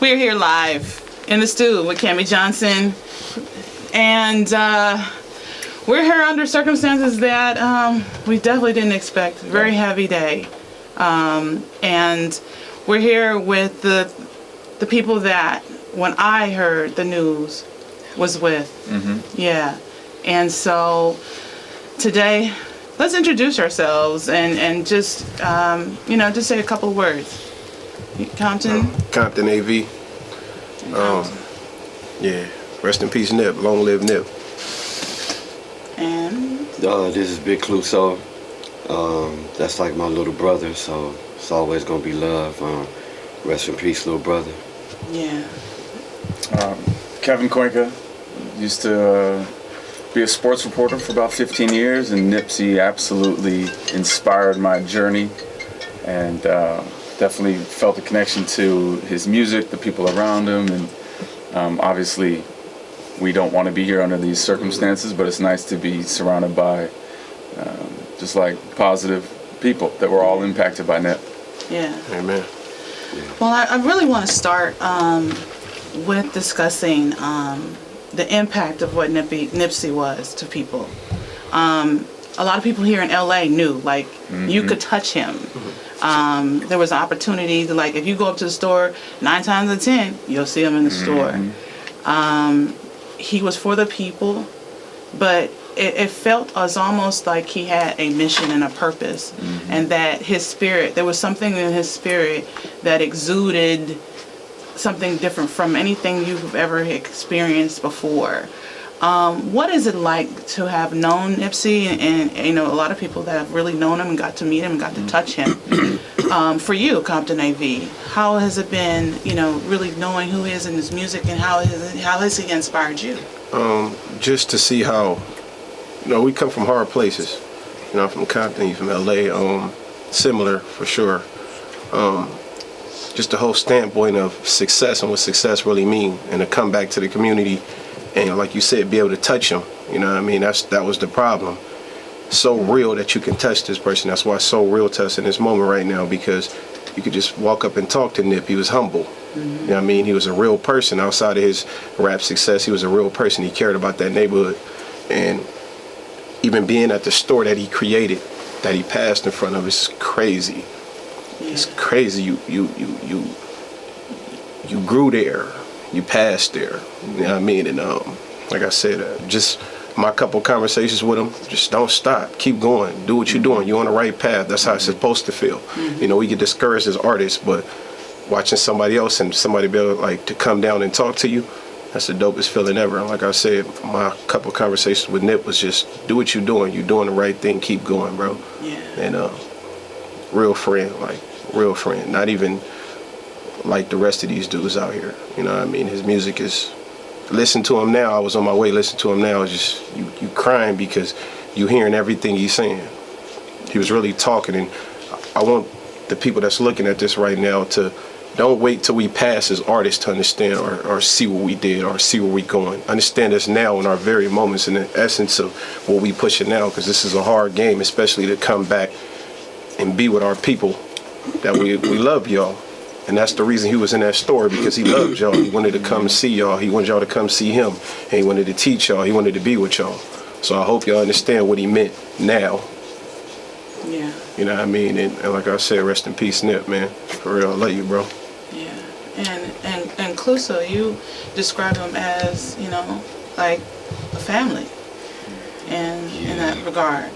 We're here live in the stew with Cammie Johnson, and we're here under circumstances that we definitely didn't expect. Very heavy day, and we're here with the people that when I heard the news was with. Yeah, and so today let's introduce ourselves and just just say a couple of words. Compton. Compton AV. Yeah. Rest in peace, Nip. Long live Nip. And this is Big Qluso. That's like my little brother, so it's always gonna be love. Rest in peace, little brother. yeah. Kevin Cuenca. Used to be a sports reporter for about 15 years, and Nipsey absolutely inspired my journey, and definitely felt the connection to his music, the people around him, and obviously we don't want to be here under these circumstances, but it's nice to be surrounded by just like positive people that were all impacted by Nip. Yeah. Amen. Well, I really want to start with discussing the impact of what Nipsey was to people. A lot of people here in LA knew, like, you could touch him. There was an opportunity to, like, if you go up to the store, 9 times out of 10, you'll see him in the store. He was for the people, but it felt as almost like he had a mission and a purpose, and that his spirit, there was something in his spirit that exuded something different from anything you've ever experienced before. What is it like to have known Nipsey and a lot of people that have really known him and got to meet him and got to touch him? For you, Compton AV, how has it been, really knowing who he is in his music, and how has he inspired you? Just to see how, we come from hard places. I'm from Compton, you from LA, similar for sure. Just the whole standpoint of success and what success really mean, and to come back to the community and, like you said, be able to touch them. That was the problem. So real that you can touch this person. That's why it's so real to us in this moment right now, because you could just walk up and talk to Nip. He was humble. He was a real person. Outside of his rap success, he was a real person. He cared about that neighborhood. And even being at the store that he created, that he passed in front of, is crazy. Yeah. It's crazy. You grew there. You passed there. And like I said, just my couple conversations with him, just don't stop. Keep going. Do what you're doing. You're on the right path. That's how it's supposed to feel. We get discouraged as artists, but watching somebody else and somebody be able to come down and talk to you, that's the dopest feeling ever. And like I said, my couple conversations with Nip was just do what you're doing. You're doing the right thing. Keep going, bro. Yeah. And real friend. Not even like the rest of these dudes out here. His music is, listen to him now. I was on my way, listen to him now. It's just, you crying because you hearing everything he's saying. He was really talking, and I want the people that's looking at this right now to don't wait till we pass as artists to understand or see what we did or see where we going. Understand us now in our very moments, in the essence of what we pushing now, because this is a hard game, especially to come back and be with our people that we love y'all. And that's the reason he was in that store, because he loved y'all. He wanted to come see y'all. He wanted y'all to come see him. And he wanted to teach y'all. He wanted to be with y'all. So I hope y'all understand what he meant now. Yeah. And like I said, rest in peace, Nip, man. For real, I love you, bro. Yeah. And Qluso, you describe him as, like a family. And in that regard.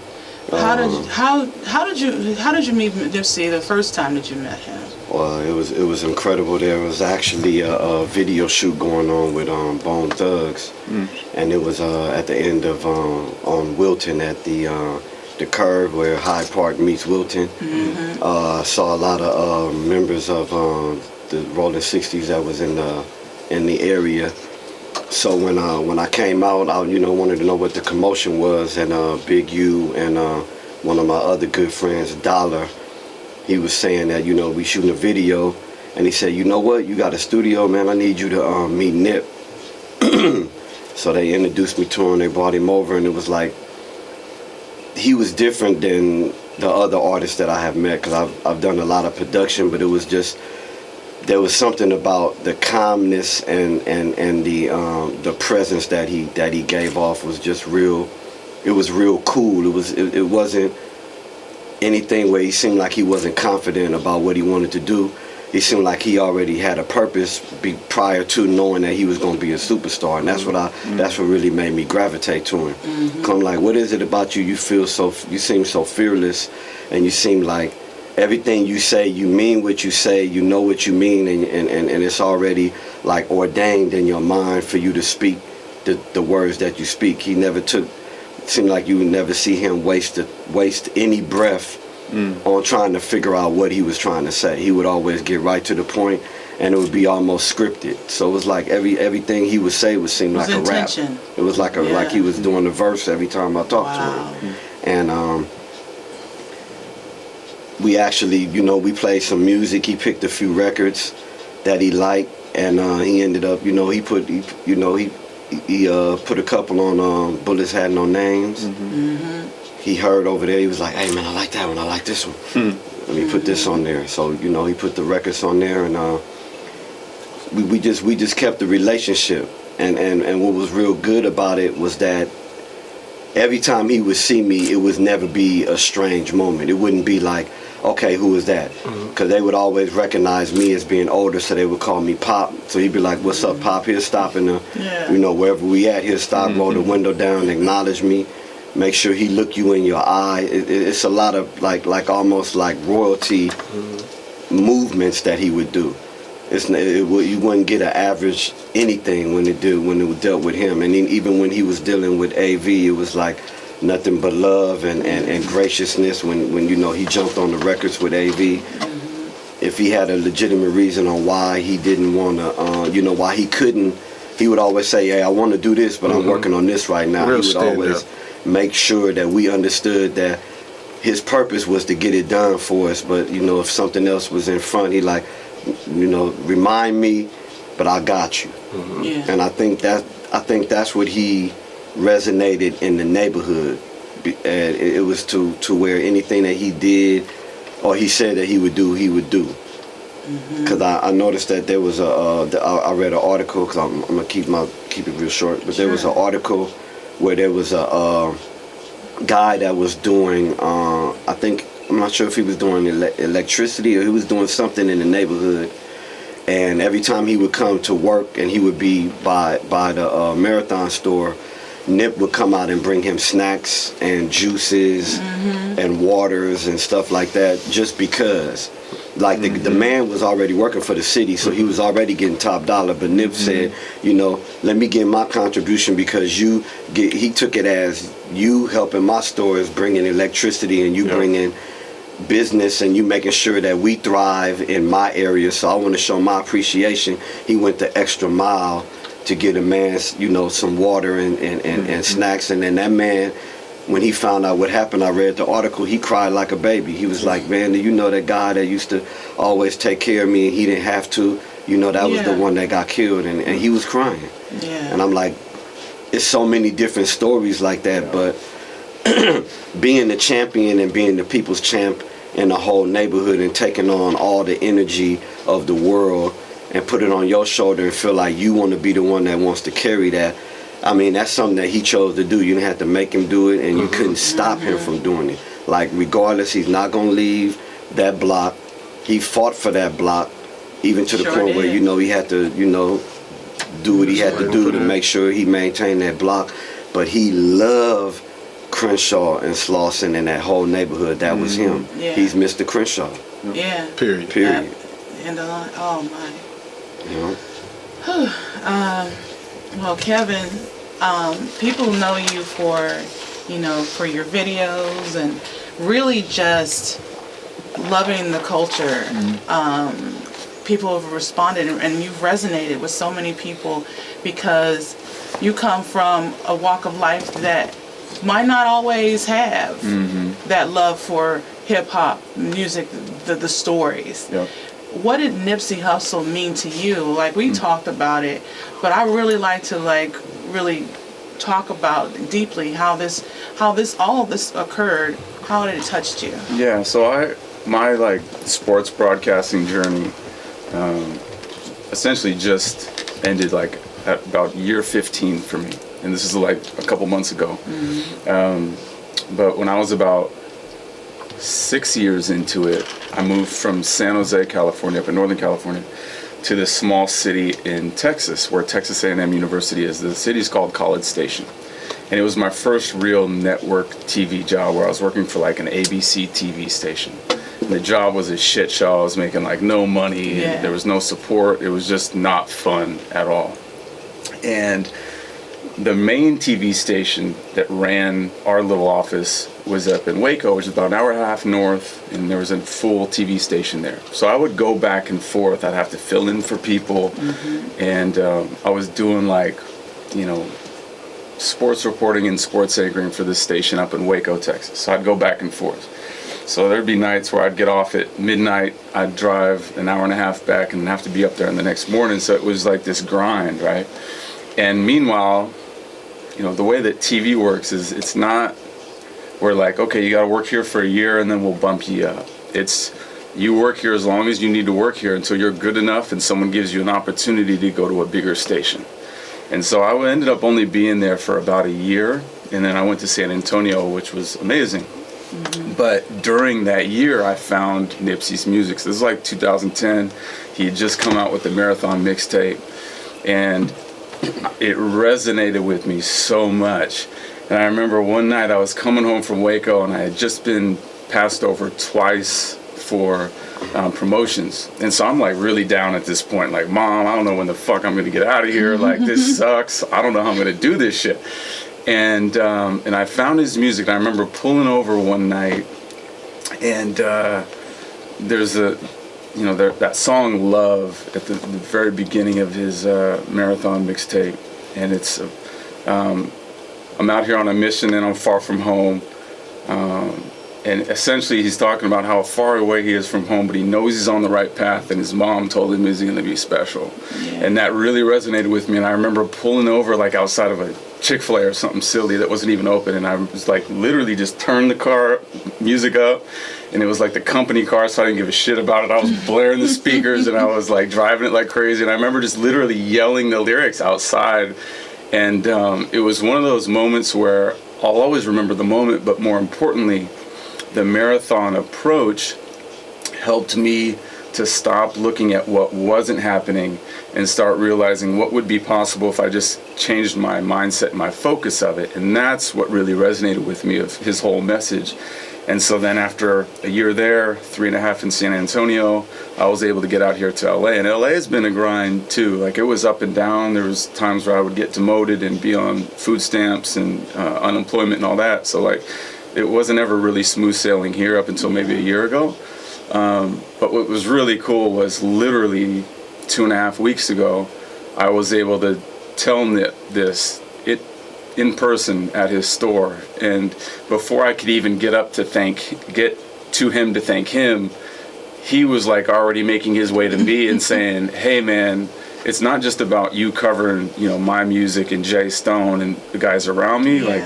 How did you meet Nipsey the first time that you met him? Well, it was incredible. There was actually a video shoot going on with Bone Thugs, and it was at the end of on Wilton at the curve where Hyde Park meets Wilton. Saw a lot of members of the Rolling 60s that was in the area. So when I came out, I wanted to know what the commotion was, and Big U and one of my other good friends, Dollar, he was saying that we shooting a video, and he said, you know what, you got a studio, man, I need you to meet Nip. So they introduced me to him, they brought him over, and it was like he was different than the other artists that I have met, because I've done a lot of production, but it was just there was something about the calmness and the presence that he gave off was just real. It was real cool. It wasn't anything where he seemed like he wasn't confident about what he wanted to do. He seemed like he already had a purpose prior to knowing that he was going to be a superstar, and that's what really made me gravitate to him. Mm-hmm. I'm like, what is it about you? You seem so fearless, and you seem like everything you say, you mean what you say, you know what you mean, and it's already like ordained in your mind for you to speak the words that you speak. He never seemed like you would never see him waste any breath on trying to figure out what he was trying to say. He would always get right to the point, and it would be almost scripted. So it was like everything he would say would seem like a rap. It was like like he was doing a verse every time I talked to him. And we actually, we played some music. He picked a few records that he liked, and he ended up, he put a couple on Bullets Had No Names. Mm-hmm. He heard over there, he was like, hey man, I like that one, I like this one. Let me put this on there. So, he put the records on there, and we just kept the relationship. And what was real good about it was that every time he would see me, it would never be a strange moment. It wouldn't be like, okay, who is that? Because they would always recognize me as being older, so they would call me Pop. So he'd be like, what's up, Pop? He'll stop in the, wherever we at, he'll stop, roll the window down, acknowledge me, make sure he look you in your eye. It's a lot of like almost like royalty movements that he would do. You wouldn't get an average anything when it dealt with him. And then even when he was dealing with AV, it was like nothing but love and graciousness when he jumped on the records with AV. If he had a legitimate reason on why he didn't want to, why he couldn't, he would always say, hey, I want to do this, but I'm working on this right now. He would always make sure that we understood that his purpose was to get it done for us, but if something else was in front, he like, remind me, but I got you. And I think that's what he resonated in the neighborhood. It was to where anything that he did or he said that he would do. Because I noticed that there was I read an article, because I'm gonna keep it real short, but there was an article where there was a guy that was doing I'm not sure if he was doing electricity or he was doing something in the neighborhood, and every time he would come to work and he would be by the Marathon store, Nip would come out and bring him snacks and juices and waters and stuff like that, just because like the man was already working for the city, so he was already getting top dollar, but Nip said, let me get my contribution, because he took it as you helping my stores, bringing electricity, and you bringing business, and you making sure that we thrive in my area, so I want to show my appreciation. He went the extra mile to get a man, some water and snacks, and then that man, when he found out what happened, I read the article, he cried like a baby. He was like, man, do you know that guy that used to always take care of me and he didn't have to, that was the one that got killed, and he was crying. And I'm like, it's so many different stories like that, but being the champion and being the people's champ in the whole neighborhood and taking on all the energy of the world and put it on your shoulder and feel like you want to be the one that wants to carry that. I mean, that's something that he chose to do. You didn't have to make him do it, and you couldn't stop him from doing it. Like, regardless, he's not going to leave that block. He fought for that block, even to the point where, he had to, do what he had to do to make sure he maintained that block. But he loved Crenshaw and Slauson and that whole neighborhood. That was him. He's Mr. Crenshaw. Period. And oh my. Well, Kevin, people know you for your videos and really just loving the culture. People have responded, and you've resonated with so many people because you come from a walk of life that might not always have that love for hip-hop music, the stories. What did Nipsey Hussle mean to you? Like, we talked about it, but I really like to really talk about deeply how all of this occurred. How did it touch you? Yeah, so my sports broadcasting journey essentially just ended like at about year 15 for me, and this is like a couple months ago. But when I was about 6 years into it, I moved from San Jose, California, up in Northern California, to this small city in Texas, where Texas A&M University is. The city's called College Station. And it was my first real network TV job, where I was working for like an ABC TV station. And the job was a shit show. I was making like no money. Yeah. And there was no support. It was just not fun at all. And the main TV station that ran our little office was up in Waco, which is about an hour and a half north, and there was a full TV station there. So I would go back and forth. I'd have to fill in for people, and I was doing like, you know, sports reporting and sports anchoring for this station up in Waco, Texas. So I'd go back and forth. So there'd be nights where I'd get off at midnight, I'd drive an hour and a half back and have to be up there in the next morning. So it was like this grind, right? And meanwhile, you know, the way that TV works is it's not, we're like, okay, you got to work here for a year and then we'll bump you up. It's, you work here as long as you need to work here until you're good enough and someone gives you an opportunity to go to a bigger station. And so I ended up only being there for about a year, and then I went to San Antonio, which was amazing. But during that year, I found Nipsey's music. So this is like 2010. He had just come out with the Marathon mixtape, and it resonated with me so much. And I remember one night I was coming home from Waco, and I had just been passed over twice for promotions. And so I'm like really down at this point, like, Mom, I don't know when the fuck I'm gonna get out of here. Like, this sucks. I don't know how I'm gonna do this shit. And I found his music. I remember pulling over one night, and there's a, you know, that song Love at the very beginning of his Marathon mixtape. And it's, I'm out here on a mission and I'm far from home. And essentially he's talking about how far away he is from home, but he knows he's on the right path, and his mom told him he's going to be special. Yeah. And that really resonated with me. And I remember pulling over like outside of a Chick-fil-A or something silly that wasn't even open, and I was like literally just turned the car music up, and it was like the company car, so I didn't give a shit about it. I was blaring the speakers and I was like driving it like crazy, and I remember just literally yelling the lyrics outside. And it was one of those moments where I'll always remember the moment, but more importantly, the Marathon approach helped me to stop looking at what wasn't happening and start realizing what would be possible if I just changed my mindset and my focus of it. And that's what really resonated with me of his whole message. And so then after a year there, 3.5 in San Antonio, I was able to get out here to LA. And LA has been a grind too. Like, it was up and down. There was times where I would get demoted and be on food stamps and unemployment and all that. So like, it wasn't ever really smooth sailing here up until maybe a year ago. But what was really cool was literally 2.5 weeks ago, I was able to tell Nip this in person at his store. And before I could even get to him to thank him, he was like already making his way to me and saying, hey man, it's not just about you covering, you know, my music and Jay Stone and the guys around me. Like,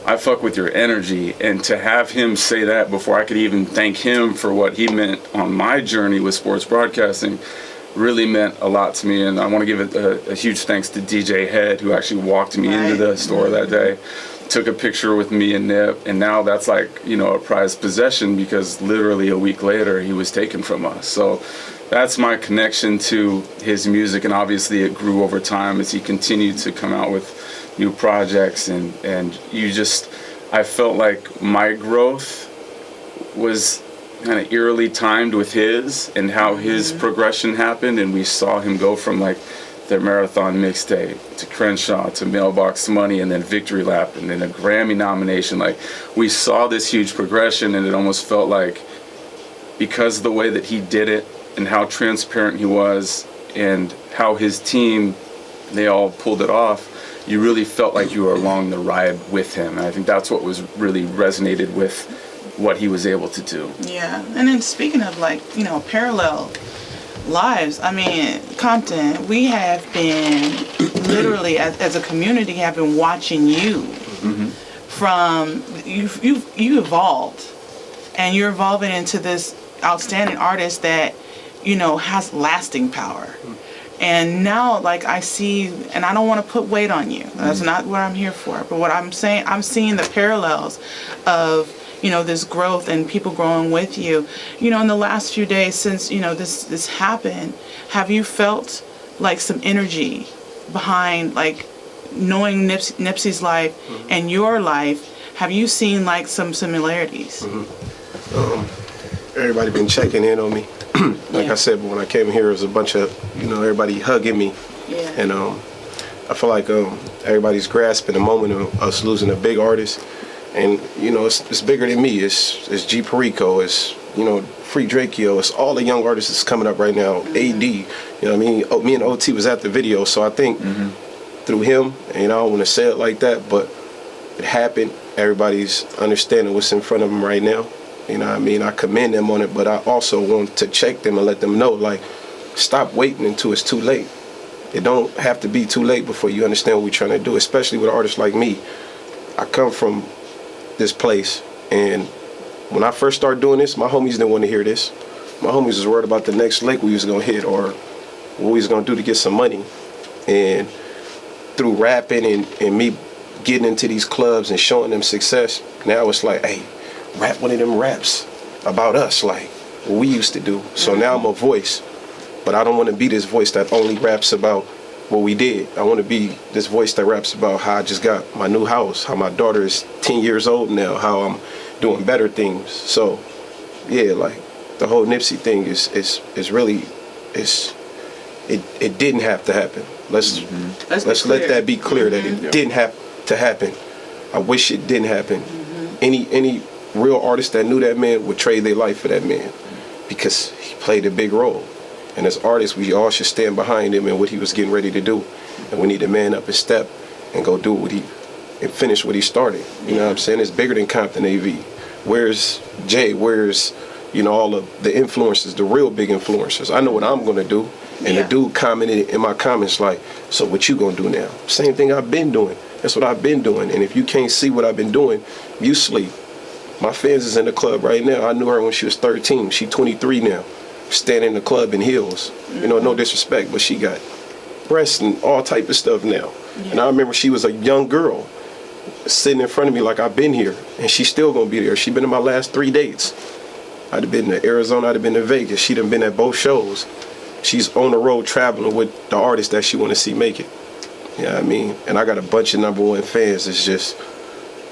I fuck with your energy. And to have him say that before I could even thank him for what he meant on my journey with sports broadcasting really meant a lot to me. And I want to give a huge thanks to DJ Head, who actually walked me into the store that day, took a picture with me and Nip, and now that's like, you know, a prized possession, because literally a week later he was taken from us. So that's my connection to his music, and obviously it grew over time as he continued to come out with new projects, and I felt like my growth was kind of eerily timed with his, and how his progression happened. And we saw him go from like the Marathon mixtape to Crenshaw to Mailbox Money, and then Victory Lap, and then a Grammy nomination. Like, we saw this huge progression, and it almost felt like, because of the way that he did it and how transparent he was and how his team, they all pulled it off, you really felt like you were along the ride with him. And I think that's what was really resonated with what he was able to do. Yeah. And then speaking of, like, you know, parallel lives, I mean, Compton, we have been literally as a community have been watching you from you evolved, and you're evolving into this outstanding artist that has lasting power. And now, like, I see, and I don't want to put weight on you. That's not what I'm here for. But what I'm saying, I'm seeing the parallels of, this growth and people growing with you. In the last few days since, this happened, have you felt like some energy behind, like, knowing Nipsey's life and your life? Have you seen, like, some similarities? Everybody been checking in on me. Like I said, but when I came here, it was a bunch of, everybody hugging me. Yeah. And I feel like everybody's grasping the moment of us losing a big artist. And, it's bigger than me. It's G Perico, it's, Free Drakeo, it's all the young artists that's coming up right now. AD, me and OT was at the video. So I think through him, and I don't want to say it like that, but it happened. Everybody's understanding what's in front of them right now. I commend them on it, but I also want to check them and let them know, like, stop waiting until it's too late. It don't have to be too late before you understand what we're trying to do, especially with artists like me. I come from this place, and when I first started doing this, my homies didn't want to hear this. My homies was worried about the next lick we was going to hit or what we was going to do to get some money. And through rapping and me getting into these clubs and showing them success, now it's like, hey, rap one of them raps about us, like what we used to do. So now I'm a voice, but I don't want to be this voice that only raps about what we did. I want to be this voice that raps about how I just got my new house, how my daughter is 10 years old now, how I'm doing better things. So yeah, like the whole Nipsey thing is really, it didn't have to happen. Let's let that be clear, that it didn't have to happen. I wish it didn't happen. Any real artist that knew that man would trade their life for that man, because he played a big role. And as artists, we all should stand behind him and what he was getting ready to do. And we need to man up and step and go do and finish what he started. You know what I'm saying? It's bigger than Compton AV. Where's Jay? Where's, all of the influencers, the real big influencers? I know what I'm gonna do. And the dude commented in my comments like, so what you gonna do now? Same thing I've been doing. That's what I've been doing. And if you can't see what I've been doing, you sleep. My fans is in the club right now. I knew her when she was 13. She 23 now. Standing in the club in heels. No disrespect, but she got breasts and all type of stuff now. And I remember she was a young girl sitting in front of me like I've been here. And she's still gonna be there. She been in my last 3 dates. I'd have been to Arizona, I'd have been to Vegas. She'd have been at both shows. She's on the road traveling with the artists that she want to see make it. You know what I mean? And I got a bunch of #1 fans. It's just,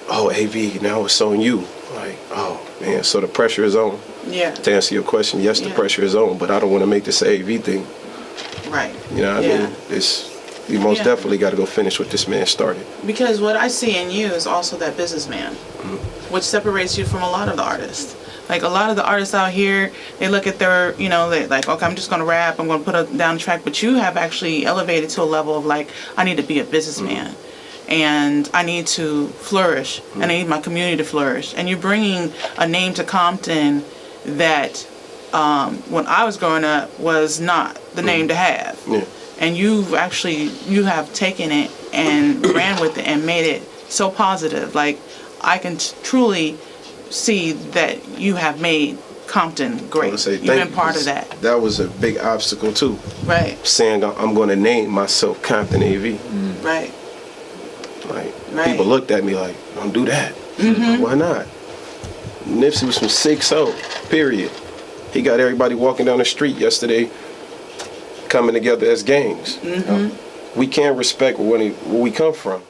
oh, AV, now it's on you. Like, oh, man, so the pressure is on. Yeah. To answer your question, yes, the pressure is on, but I don't want to make this an AV thing. Right. You know what I mean? You most definitely got to go finish what this man started. Because what I see in you is also that businessman, which separates you from a lot of the artists. Like, a lot of the artists out here, they look at their, they like, okay, I'm just going to rap, I'm going to put down a track. But you have actually elevated to a level of, like, I need to be a businessman. And I need to flourish. And I need my community to flourish. And you're bringing a name to Compton that, when I was growing up, was not the name to have. Yeah. And you have taken it and ran with it and made it so positive. Like, I can truly see that you have made Compton great. You've been part of that. That was a big obstacle too. Right. Saying I'm going to name myself Compton AV. Right. Like, people looked at me like, don't do that. Why not? Nipsey was from 6'0", period. He got everybody walking down the street yesterday coming together as gangs. We can't respect where we come from.